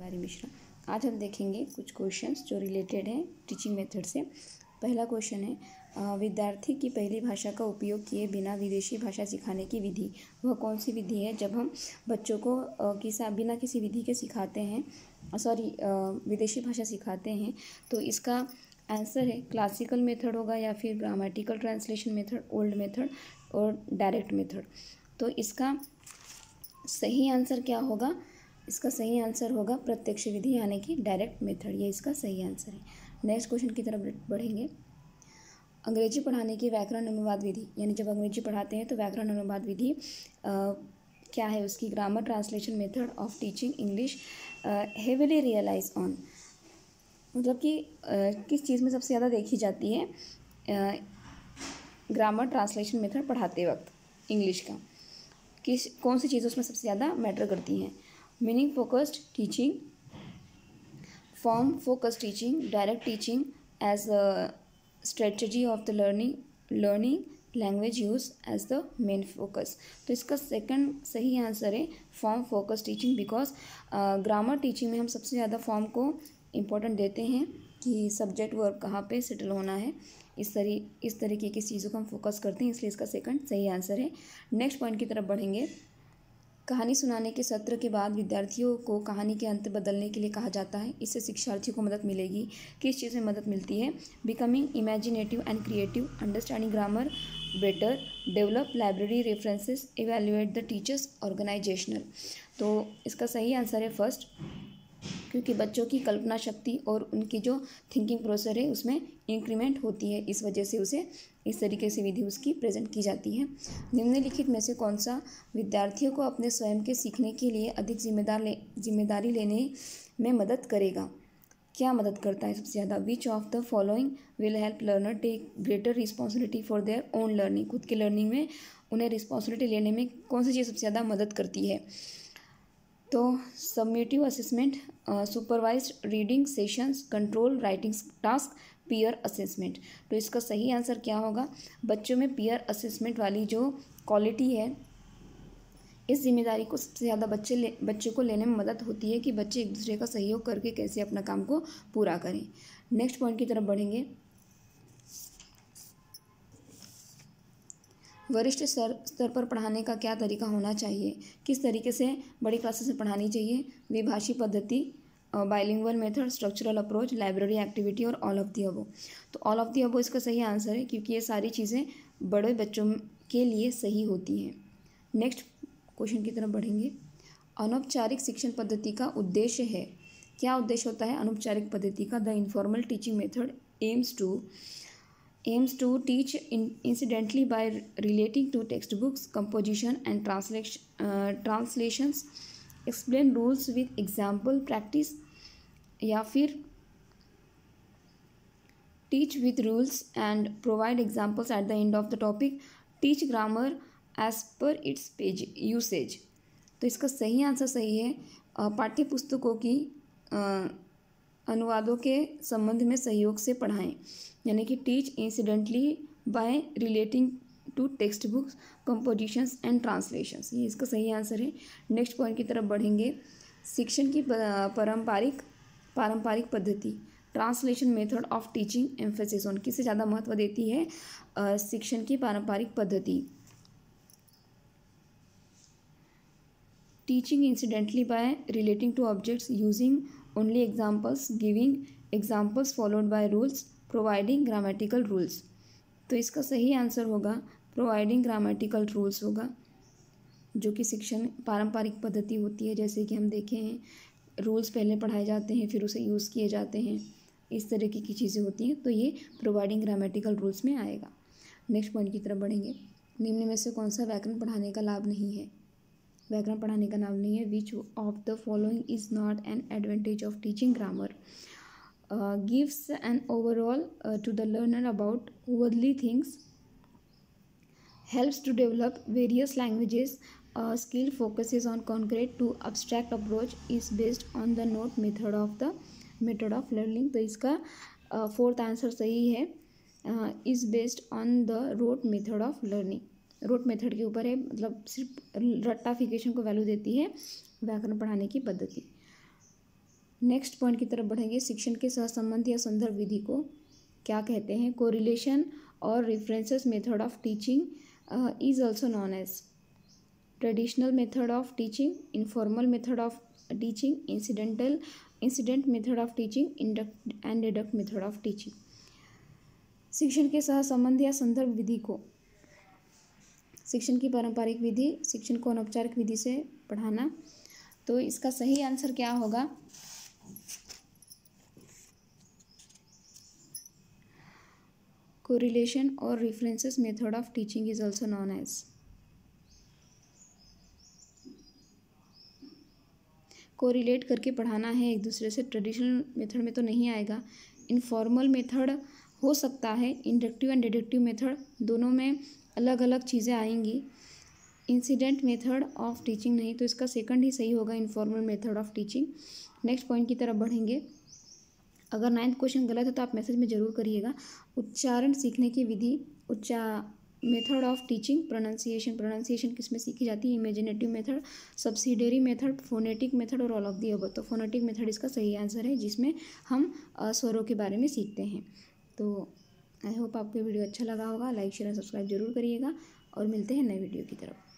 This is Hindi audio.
तिवारी मिश्रा। आज हम देखेंगे कुछ क्वेश्चंस जो रिलेटेड हैं टीचिंग मेथड से। पहला क्वेश्चन है, विद्यार्थी की पहली भाषा का उपयोग किए बिना विदेशी भाषा सिखाने की विधि वह कौन सी विधि है? जब हम बच्चों को बिना किसी विधि के सिखाते हैं, विदेशी भाषा सिखाते हैं, तो इसका आंसर है क्लासिकल मेथड होगा या फिर grammatical translation method, old method और डायरेक्ट मेथड। तो इसका सही आंसर क्या होगा? इसका सही आंसर होगा प्रत्यक्ष विधि यानी कि डायरेक्ट मेथड। ये इसका सही आंसर है। नेक्स्ट क्वेश्चन की तरफ बढ़ेंगे। अंग्रेजी पढ़ाने की व्याकरण अनुवाद विधि, यानी जब अंग्रेजी पढ़ाते हैं तो व्याकरण अनुवाद विधि क्या है उसकी? Grammar translation method of teaching English heavily relies on, मतलब कि किस चीज़ में सबसे ज़्यादा देखी जाती है ग्रामर ट्रांसलेशन मेथड पढ़ाते वक्त इंग्लिश का? कौन सी चीज़ उसमें सबसे ज़्यादा मैटर करती हैं? Meaning focused teaching, form focused teaching, direct teaching as strategy of the learning, language use as the main focus. तो इसका सेकंड सही आंसर है form focused teaching, because grammar teaching में हम सबसे ज़्यादा फॉर्म को इम्पोर्टेंट देते हैं कि सब्जेक्ट वर्ब कहाँ पे सेटल होना है, इस तरीके की चीज़ों को हम फोकस करते हैं, इसलिए इसका सेकंड सही आंसर है। नेक्स्ट पॉइंट की तरफ बढ़ेंगे। कहानी सुनाने के सत्र के बाद विद्यार्थियों को कहानी के अंत बदलने के लिए कहा जाता है। इससे शिक्षार्थियों को मदद मिलेगी। किस चीज़ में मदद मिलती है? Becoming imaginative and creative, understanding grammar better, develop library references, evaluate the teachers, organisational. तो इसका सही आंसर है फर्स्ट, क्योंकि बच्चों की कल्पना शक्ति और उनकी जो थिंकिंग प्रोसेस है उसमें इंक्रीमेंट होती है, इस वजह से उसे इस तरीके से विधि उसकी प्रेजेंट की जाती है। निम्नलिखित में से कौन सा विद्यार्थियों को अपने स्वयं के सीखने के लिए अधिक जिम्मेदारी लेने में मदद करेगा? क्या मदद करता है सबसे ज़्यादा? Which of the following will help learner take greater responsibility for their own learning? खुद की लर्निंग में उन्हें रिस्पॉन्सिबिलिटी लेने में कौन सी चीज़ सबसे ज़्यादा मदद करती है? तो submissive assessment, supervised reading sessions, control writing task, peer assessment. तो इसका सही आंसर क्या होगा? बच्चों में पीयर असेसमेंट वाली जो क्वालिटी है, इस जिम्मेदारी को सबसे ज़्यादा बच्चे को लेने में मदद होती है कि बच्चे एक दूसरे का सहयोग करके कैसे अपना काम को पूरा करें। नेक्स्ट पॉइंट की तरफ बढ़ेंगे। वरिष्ठ स्तर पर पढ़ाने का क्या तरीका होना चाहिए? किस तरीके से बड़ी क्लासेस में पढ़ानी चाहिए? द्विभाषी पद्धति, bilingual method, structural approach, library activity और ऑल ऑफ द अबो। तो ऑल ऑफ द अबो इसका सही आंसर है, क्योंकि ये सारी चीज़ें बड़े बच्चों के लिए सही होती हैं। नेक्स्ट क्वेश्चन की तरफ बढ़ेंगे। अनौपचारिक शिक्षण पद्धति का उद्देश्य है? क्या उद्देश्य होता है अनौपचारिक पद्धति का? The informal teaching method aims to teach incidentally by relating to textbooks, composition and translations, explain rules with example practice, या फिर teach with rules and provide examples at the end of the topic, teach grammar as per its page usage। तो इसका सही आंसर सही है पाठ्य पुस्तकों की अनुवादों के संबंध में सहयोग से पढ़ाएं, यानी कि teach incidentally by relating to text books, compositions and translations. ये इसका सही आंसर है। नेक्स्ट पॉइंट की तरफ बढ़ेंगे। शिक्षण की पारंपरिक पद्धति, translation method of teaching emphasis on, किससे ज़्यादा महत्व देती है शिक्षण की पारंपरिक पद्धति? Teaching incidentally by relating to objects, using only examples, giving examples followed by rules, providing grammatical rules। तो इसका सही आंसर होगा providing grammatical rules होगा, जो कि शिक्षण पारंपरिक पद्धति होती है। जैसे कि हम देखे हैं रूल्स पहले पढ़ाए जाते हैं फिर उसे यूज़ किए जाते हैं, इस तरीके की चीज़ें होती हैं, तो ये प्रोवाइडिंग ग्रामेटिकल रूल्स में आएगा। नेक्स्ट पॉइंट की तरफ बढ़ेंगे। निम्न में से कौन सा व्याकरण पढ़ाने का लाभ नहीं है? व्याकरण पढ़ाने का नाम नहीं है। Which of the following is not an advantage of teaching grammar? Gives an overall to the learner about worldly things, helps to develop various languages, skill focuses on concrete to abstract approach, is based on the rote method of learning. तो इसका फोर्थ आंसर सही है, is based on the rote method of learning. Rote method के ऊपर है, मतलब सिर्फ रट्टाफिकेशन को वैल्यू देती है व्याकरण पढ़ाने की पद्धति। नेक्स्ट पॉइंट की तरफ बढ़ेंगे। शिक्षण के सहसंबंध या संदर्भ विधि को क्या कहते हैं? कोरिलेशन और references method of teaching is also known as traditional method of teaching, informal method of teaching, incident method of teaching, induct and deduct method of teaching. शिक्षण के सहसंबंध या संदर्भ विधि को शिक्षण की पारंपरिक विधि, शिक्षण को अनौपचारिक विधि से पढ़ाना। तो इसका सही आंसर क्या होगा? कोरिलेशन और references method of teaching is also known as. Correlate करके पढ़ाना है एक दूसरे से, ट्रेडिशनल मेथड में तो नहीं आएगा। इनफॉर्मल मेथड हो सकता है, इंडक्टिव एंड डिडक्टिव मेथड दोनों में अलग अलग चीज़ें आएंगी। इंसिडेंट मेथड ऑफ टीचिंग नहीं, तो इसका सेकंड ही सही होगा, informal method of teaching. Next point की तरफ बढ़ेंगे। अगर 9th क्वेश्चन गलत है तो आप मैसेज में ज़रूर करिएगा। उच्चारण सीखने की विधि, मेथड ऑफ टीचिंग, प्रोनाउंसिएशन किस में सीखी जाती है? Imaginative method, subsidiary method, phonetic method और ऑल ऑफ दी अबव। तो फोनेटिक मेथड इसका सही आंसर है, जिसमें हम स्वरों के बारे में सीखते हैं। तो आई होप आपको वीडियो अच्छा लगा होगा। लाइक शेयर और सब्सक्राइब जरूर करिएगा और मिलते हैं नए वीडियो की तरफ।